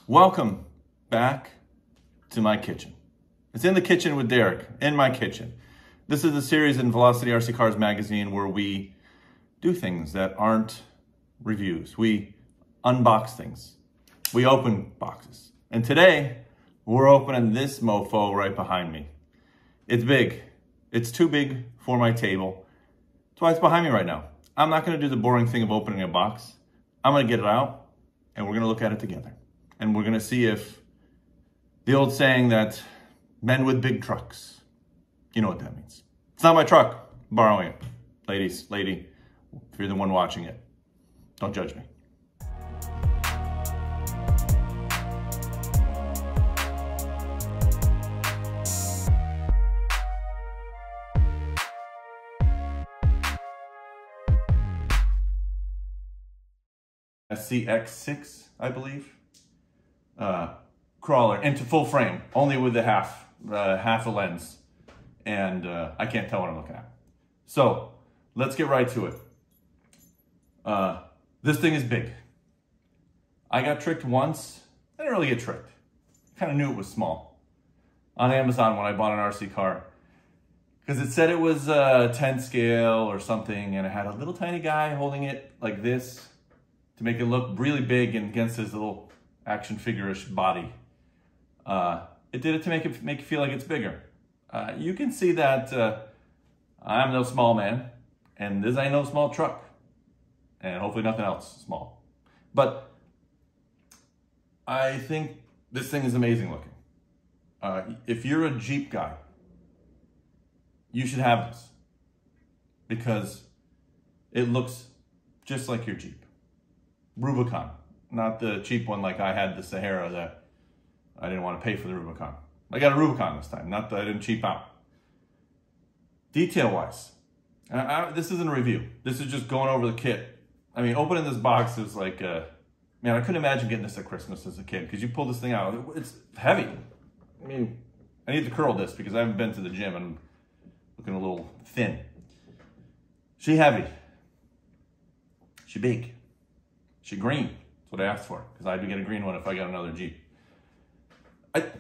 Welcome back to my kitchen. It's in the kitchen with Derek, in my kitchen. This is a series in Velocity RC Cars magazine where we do things that aren't reviews. We unbox things. We open boxes. And today, we're opening this mofo right behind me. It's big. It's too big for my table. That's why it's behind me right now. I'm not gonna do the boring thing of opening a box. I'm gonna get it out and we're gonna look at it together. And we're gonna see if the old saying that men with big trucks, you know what that means. It's not my truck, I'm borrowing it. Lady, if you're the one watching it, don't judge me. SCX6, I believe. Crawler into full frame, only with the half a lens. And I can't tell what I'm looking at. So let's get right to it. This thing is big. I got tricked once. I didn't really get tricked. Kind of knew it was small. On Amazon when I bought an RC car. Because it said it was 10 scale or something, and it had a little tiny guy holding it like this to make it look really big and against his little action figure-ish body. It did it to make you feel like it's bigger. You can see that I'm no small man, and this ain't no small truck, and hopefully nothing else small. But I think this thing is amazing looking. If you're a Jeep guy, you should have this because it looks just like your Jeep. Rubicon, not the cheap one like I had the Sahara that I didn't want to pay for the Rubicon. I got a Rubicon this time, not that I didn't cheap out. Detail-wise, this isn't a review. This is just going over the kit. I mean, opening this box is like, man, I couldn't imagine getting this at Christmas as a kid because you pull this thing out, it's heavy. I mean, I need to curl this because I haven't been to the gym and I'm looking a little thin. She heavy. She big. She green. That's what I asked for because I'd get a green one if I got another Jeep.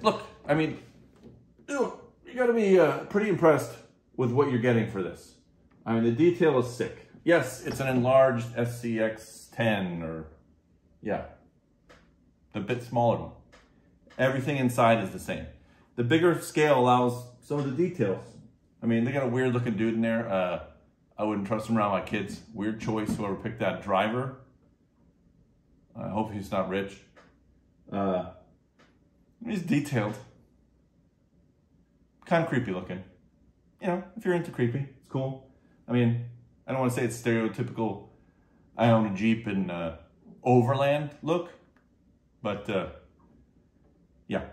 Look, I mean, you got to be pretty impressed with what you're getting for this. I mean, the detail is sick. Yes, it's an enlarged SCX10 or, yeah, the bit smaller one. Everything inside is the same. The bigger scale allows some of the details. I mean, they got a weird looking dude in there. I wouldn't trust him around my kids. Weird choice, whoever picked that driver. I hope he's not rich. He's detailed. Kind of creepy looking. You know, if you're into creepy, it's cool. I mean, I don't want to say it's stereotypical I own a Jeep and overland look, but yeah.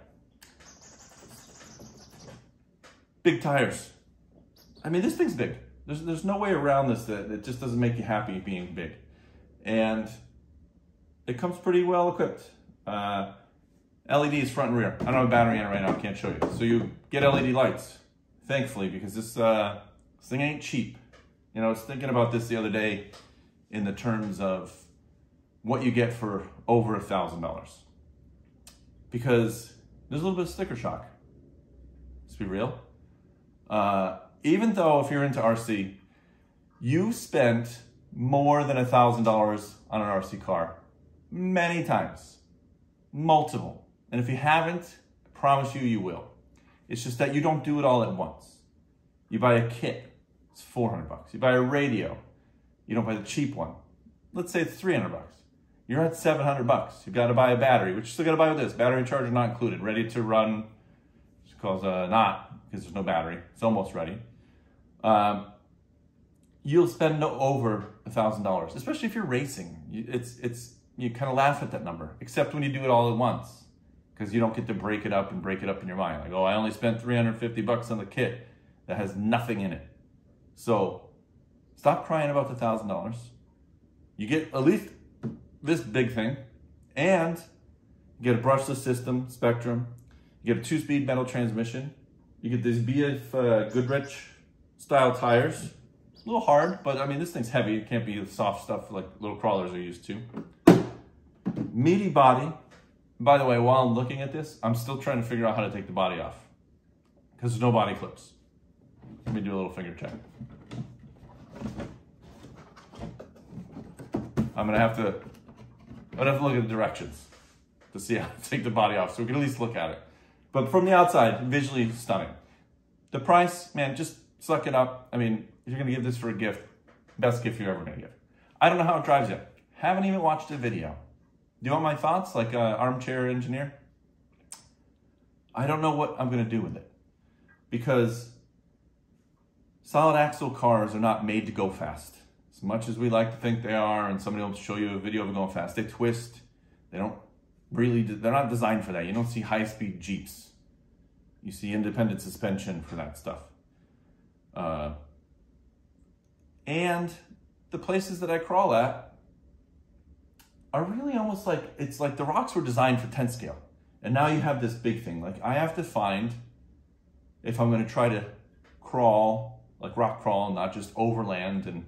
Big tires. I mean, this thing's big. There's no way around this that it just doesn't make you happy being big. And it comes pretty well equipped. LEDs front and rear. I don't have a battery in it right now, I can't show you. So you get LED lights, thankfully, because this thing ain't cheap. You know, I was thinking about this the other day in the terms of what you get for over $1,000. Because there's a little bit of sticker shock. Let's be real. Even though if you're into RC, you spent more than $1,000 on an RC car many times, multiple. And if you haven't, I promise you, you will. It's just that you don't do it all at once. You buy a kit, it's 400 bucks. You buy a radio, you don't buy the cheap one. Let's say it's 300 bucks. You're at 700 bucks. You've got to buy a battery, which you still got to buy with this. Battery charger not included, ready to run. It's called not, because there's no battery. It's almost ready. You'll spend over $1,000, especially if you're racing. You kind of laugh at that number, except when you do it all at once, because you don't get to break it up in your mind. Like, oh, I only spent 350 bucks on the kit that has nothing in it. So stop crying about the $1,000. You get at least this big thing, and you get a brushless system, Spectrum. You get a 2-speed metal transmission. You get these BF Goodrich style tires. A little hard, but I mean, this thing's heavy. It can't be the soft stuff like little crawlers are used to. Meaty body, By the way, while I'm looking at this, I'm still trying to figure out how to take the body off because there's no body clips. Let me do a little finger check. I'm gonna have to look at the directions to see how to take the body off, so we can at least look at it. But from the outside, visually stunning. The price, man, just suck it up. I mean, if you're gonna give this for a gift, best gift you're ever gonna give. I don't know how it drives yet. Haven't even watched a video. Do you want my thoughts, like an armchair engineer? I don't know what I'm gonna do with it, because solid axle cars are not made to go fast. As much as we like to think they are, and somebody will show you a video of it going fast, they twist. They're not designed for that. You don't see high-speed Jeeps. You see independent suspension for that stuff. And the places that I crawl at are really almost like, it's like the rocks were designed for 10 scale. And now you have this big thing. Like, I have to find, if I'm gonna try to crawl, like rock crawl, not just overland and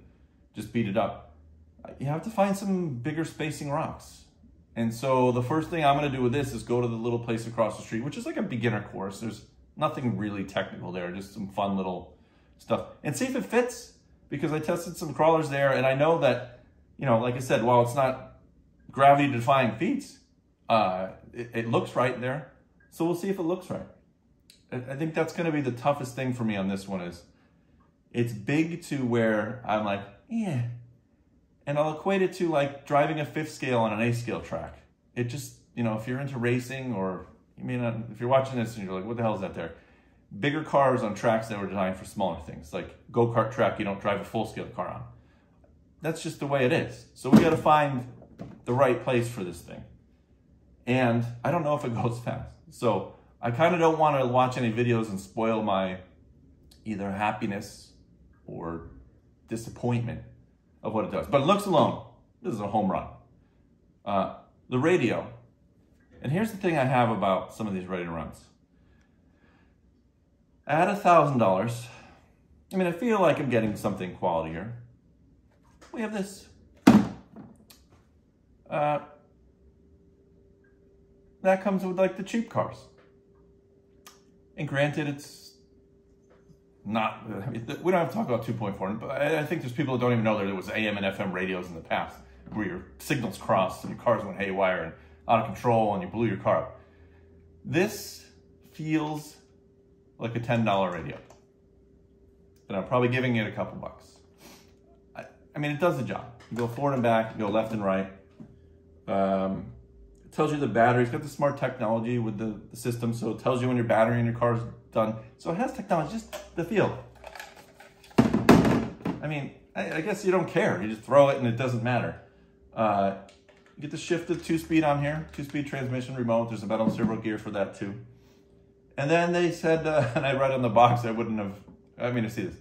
just beat it up, you have to find some bigger spacing rocks. And so the first thing I'm gonna do with this is go to the little place across the street, which is like a beginner course. There's nothing really technical there, just some fun little stuff. And see if it fits, because I tested some crawlers there, and I know that, you know, like I said, while it's not gravity-defying feats, it looks right there. So we'll see if it looks right. I think that's gonna be the toughest thing for me on this one, is it's big to where I'm like, yeah. And I'll equate it to like driving a 5th scale on an 8th scale track. It just, you know, if you're into racing, or you may not, if you're watching this and you're like, what the hell is that there? Bigger cars on tracks that were designed for smaller things, like go-kart track you don't drive a full scale car on. That's just the way it is. So we gotta find the right place for this thing. And I don't know if it goes fast. So I kind of don't want to watch any videos and spoil my either happiness or disappointment of what it does. But it looks alone, this is a home run. The radio, and here's the thing I have about some of these radio runs. At $1,000, I mean, I feel like I'm getting something quality here. We have this. That comes with like the cheap cars. And granted, it's not, I mean, we don't have to talk about 2.4, but I think there's people that don't even know that there was AM and FM radios in the past where your signals crossed and your cars went haywire and out of control and you blew your car up. This feels like a $10 radio, but I'm probably giving it a couple bucks. I mean, it does the job. You go forward and back, you go left and right. It tells you the battery. It's got the smart technology with the system, so it tells you when your battery in your car is done. So it has technology, just the feel. I mean, I guess you don't care. You just throw it and it doesn't matter. You get the shifted 2-speed on here, 2-speed transmission remote. There's a metal servo gear for that too. And then they said, and I read on the box, I wouldn't have, I mean, to see this.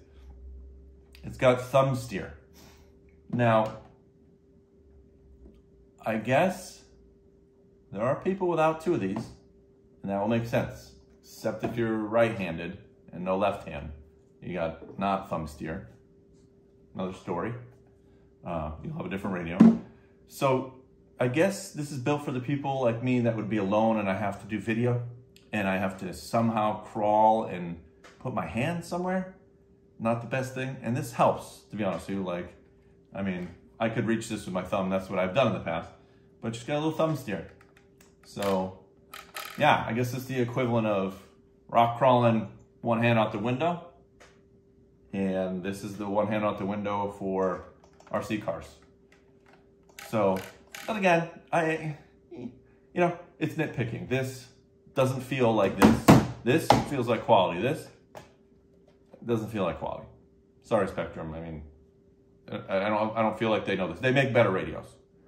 It's got thumb steer. Now, I guess there are people without 2 of these, and that will make sense, except if you're right-handed and no left hand. You got not thumb steer. Another story. You'll have a different radio. So I guess this is built for the people like me that would be alone and I have to do video and I have to somehow crawl and put my hand somewhere. Not the best thing. And this helps, to be honest with you. Like, I mean, I could reach this with my thumb. That's what I've done in the past. But just got a little thumb steer. So, yeah, I guess it's the equivalent of rock crawling one hand out the window. And this is the one hand out the window for RC cars. So, but again, you know, it's nitpicking. This doesn't feel like this. This feels like quality. This doesn't feel like quality. Sorry, Spectrum. I mean, I don't feel like they know this. They make better radios,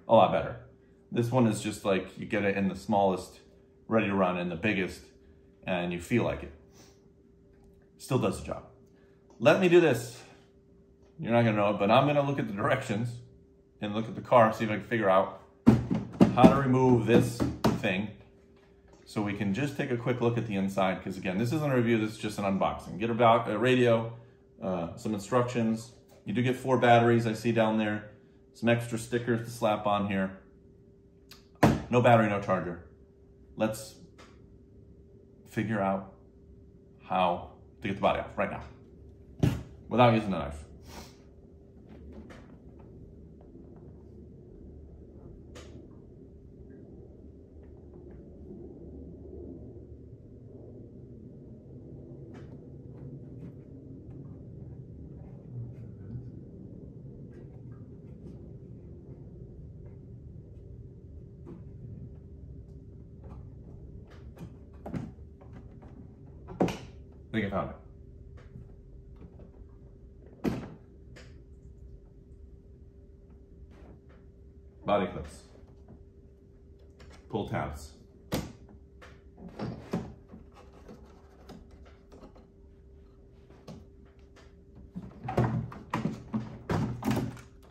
a lot better. This one is just like you get it in the smallest, ready to run, and the biggest, and you feel like it. Still does the job. Let me do this. You're not gonna know it, but I'm gonna look at the directions and look at the car, see if I can figure out how to remove this thing so we can just take a quick look at the inside. Because again, this isn't a review, this is just an unboxing. Get about a radio, some instructions. You do get 4 batteries I see down there, some extra stickers to slap on here. No battery, no charger. let's figure out how to get the body off right now without using a knife. I think I found it. Body clips. Pull tabs.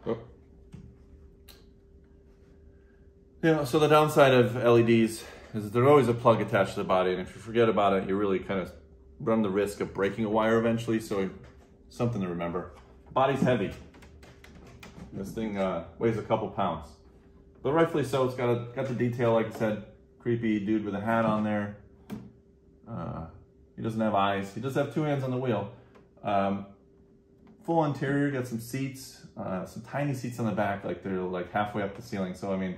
Oh. Yeah, so the downside of LEDs is there's always a plug attached to the body, and if you forget about it, you really kind of run the risk of breaking a wire eventually, so something to remember. Body's heavy. This thing weighs a couple pounds, but rightfully so. It's got the detail, like I said, creepy dude with a hat on there. He doesn't have eyes. He does have two hands on the wheel. Full interior, got some seats, some tiny seats on the back, like they're like halfway up the ceiling. So I mean,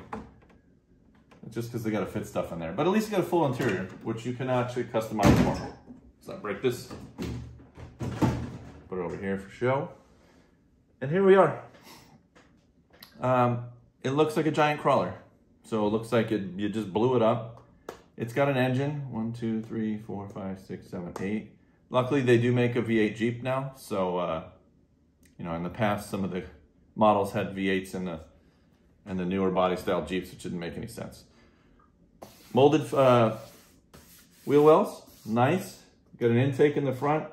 it's just because they got to fit stuff in there, but at least you got a full interior, which you can actually customize more. So I break this, put it over here for show. And here we are. It looks like a giant crawler. So it looks like you just blew it up. It's got an engine, 1, 2, 3, 4, 5, 6, 7, 8. Luckily they do make a V8 Jeep now. So, you know, in the past, some of the models had V8s in the newer body style Jeeps, which didn't make any sense. Molded wheel wells, nice. Got an intake in the front,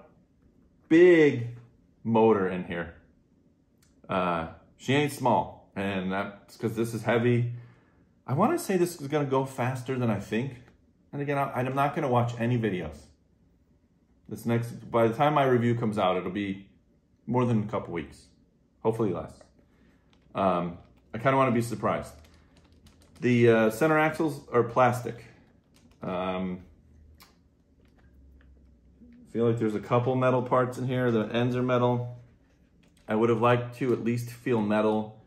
big motor in here. She ain't small, and that's because this is heavy. I want to say this is going to go faster than I think. And again, I'm not going to watch any videos. By the time my review comes out, it'll be more than a couple weeks, hopefully less. I kind of want to be surprised. The center axles are plastic. Feel like there's a couple metal parts in here. The ends are metal. I would have liked to at least feel metal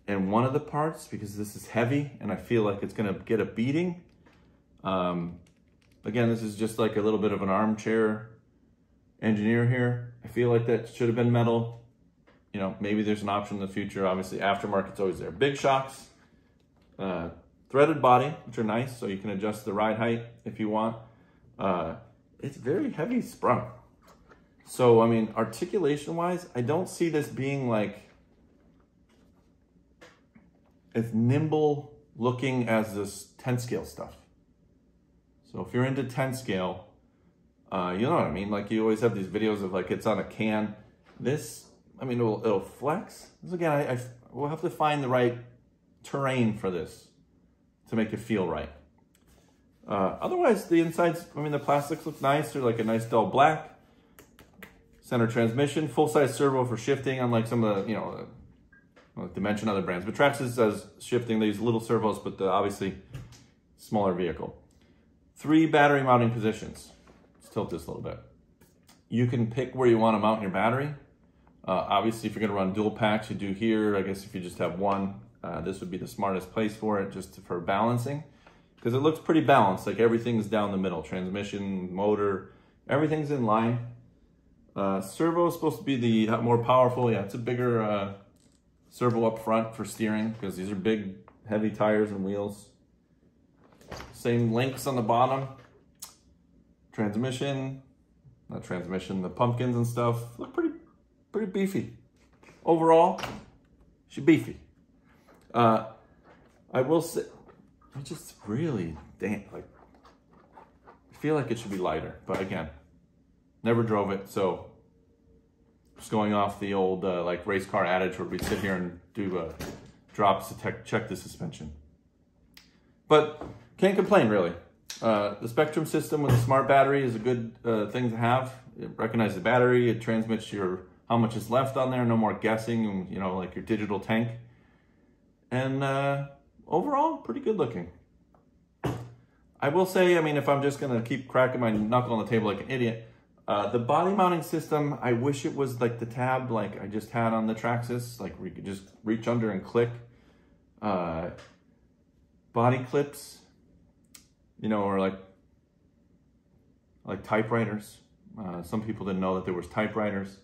in one of the parts because this is heavy and I feel like it's gonna get a beating. Again, this is just like a little bit of an armchair engineer here. I feel like that should have been metal. You know, maybe there's an option in the future. Obviously, aftermarket's always there. Big shocks, threaded body, which are nice, so you can adjust the ride height if you want. It's very heavy sprung. So, I mean, articulation-wise, I don't see this being like as nimble looking as this 10 scale stuff. So if you're into 10 scale, you know what I mean? Like you always have these videos of like it's on a can. This, I mean, it'll flex. This again, we'll have to find the right terrain for this to make it feel right. Otherwise, the insides, I mean, the plastics look nice. They're like a nice dull black. Center transmission, full-size servo for shifting, unlike some of the, you know, like to mention other brands. But Traxxas does shifting. They use little servos, but obviously smaller vehicle. 3 battery mounting positions. Let's tilt this a little bit. You can pick where you want to mount your battery. Obviously, if you're going to run dual packs, you do here. I guess if you just have one, this would be the smartest place for it, just for balancing. Because it looks pretty balanced, like everything's down the middle. Transmission, motor, everything's in line. Servo is supposed to be the more powerful. Yeah, it's a bigger servo up front for steering because these are big, heavy tires and wheels. Same links on the bottom. Transmission, not transmission, the pumpkins and stuff look pretty beefy. Overall, she's beefy. I will say, I just really, like, I feel like it should be lighter, but again, never drove it, so just going off the old like race car adage where we sit here and do drops to check the suspension. But can't complain really. The Spectrum system with a smart battery is a good thing to have. It recognizes the battery, it transmits how much is left on there, no more guessing, you know, like your digital tank. And overall, pretty good looking. I will say, I mean, if I'm just gonna keep cracking my knuckle on the table like an idiot, the body mounting system, I wish it was like the tab like I just had on the Traxxas, like where you could just reach under and click. Body clips, you know, or like typewriters. Some people didn't know that there was typewriters.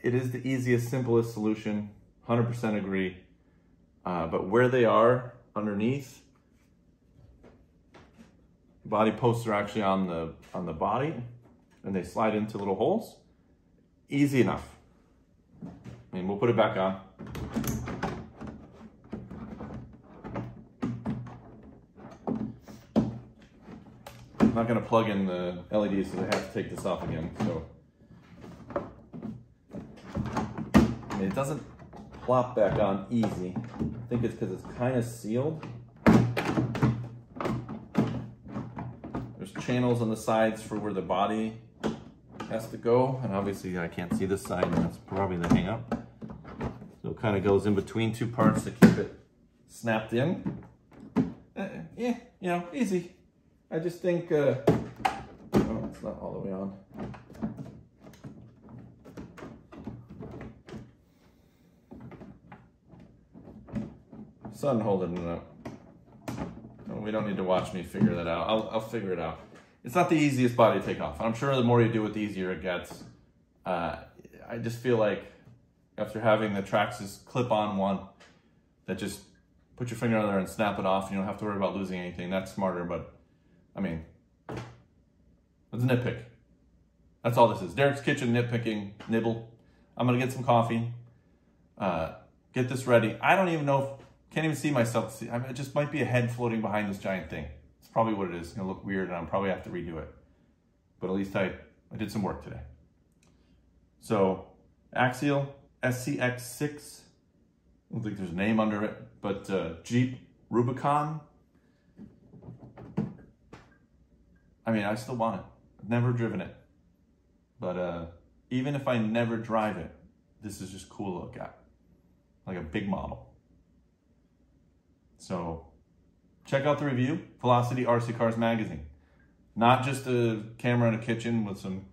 It is the easiest, simplest solution, 100% agree. But where they are underneath, body posts are actually on the body, and they slide into little holes. Easy enough. I mean, we'll put it back on. I'm not going to plug in the LEDs, so I have to take this off again. So, I mean, it doesn't plop back on easy. I think it's because it's kind of sealed. There's channels on the sides for where the body has to go, and obviously I can't see this side, and that's probably the hang up. So it kind of goes in between two parts to keep it snapped in. Yeah, you know, easy. I just think, oh, it's not all the way on. Son holding it up. No, we don't need to watch me figure that out. I'll figure it out. It's not the easiest body to take off. I'm sure the more you do it, the easier it gets. I just feel like after having the Traxxas clip-on one that just put your finger on there and snap it off, you don't have to worry about losing anything. That's smarter, but I mean, let's nitpick. That's all this is. Derek's Kitchen nitpicking, nibble. I'm gonna get some coffee, get this ready. I don't even know if, can't even see myself. I mean, it just might be a head floating behind this giant thing. It's probably what it is. It's gonna look weird and I'll probably have to redo it. But at least I did some work today. So, Axial SCX6, I don't think there's a name under it, but Jeep Rubicon. I mean, I still want it. I've never driven it. But even if I never drive it, this is just cool to look at. Like a big model. So, check out the review, Velocity RC Cars Magazine. Not just a camera in a kitchen with some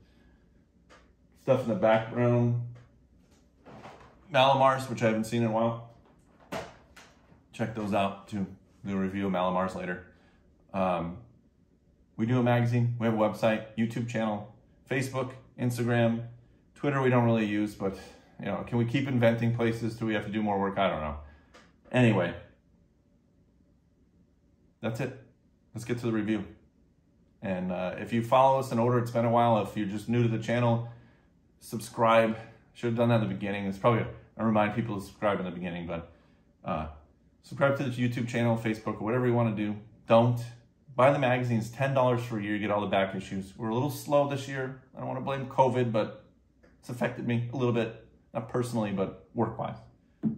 stuff in the background. Malamars, which I haven't seen in a while. Check those out too. Do a review of Malamars later. We do a magazine, we have a website, YouTube channel, Facebook, Instagram, Twitter we don't really use, but you know, can we keep inventing places? Do we have to do more work? I don't know. Anyway, that's it. Let's get to the review. And if you follow us in order, it's been a while. If you're just new to the channel, subscribe. Should have done that in the beginning. It's probably, I remind people to subscribe in the beginning, but subscribe to the YouTube channel, Facebook, or whatever you want to do. Don't. Buy the magazine. It's $10 for a year. You get all the back issues. We're a little slow this year. I don't want to blame COVID, but it's affected me a little bit. Not personally, but work-wise.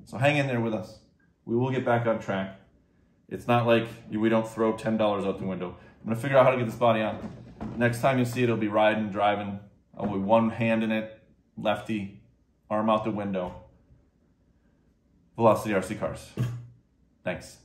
So hang in there with us. We will get back on track. It's not like we don't throw $10 out the window. I'm going to figure out how to get this body on. Next time you see it, it'll be riding, driving. I'll be one hand in it, lefty, arm out the window. Velocity RC Cars. Thanks.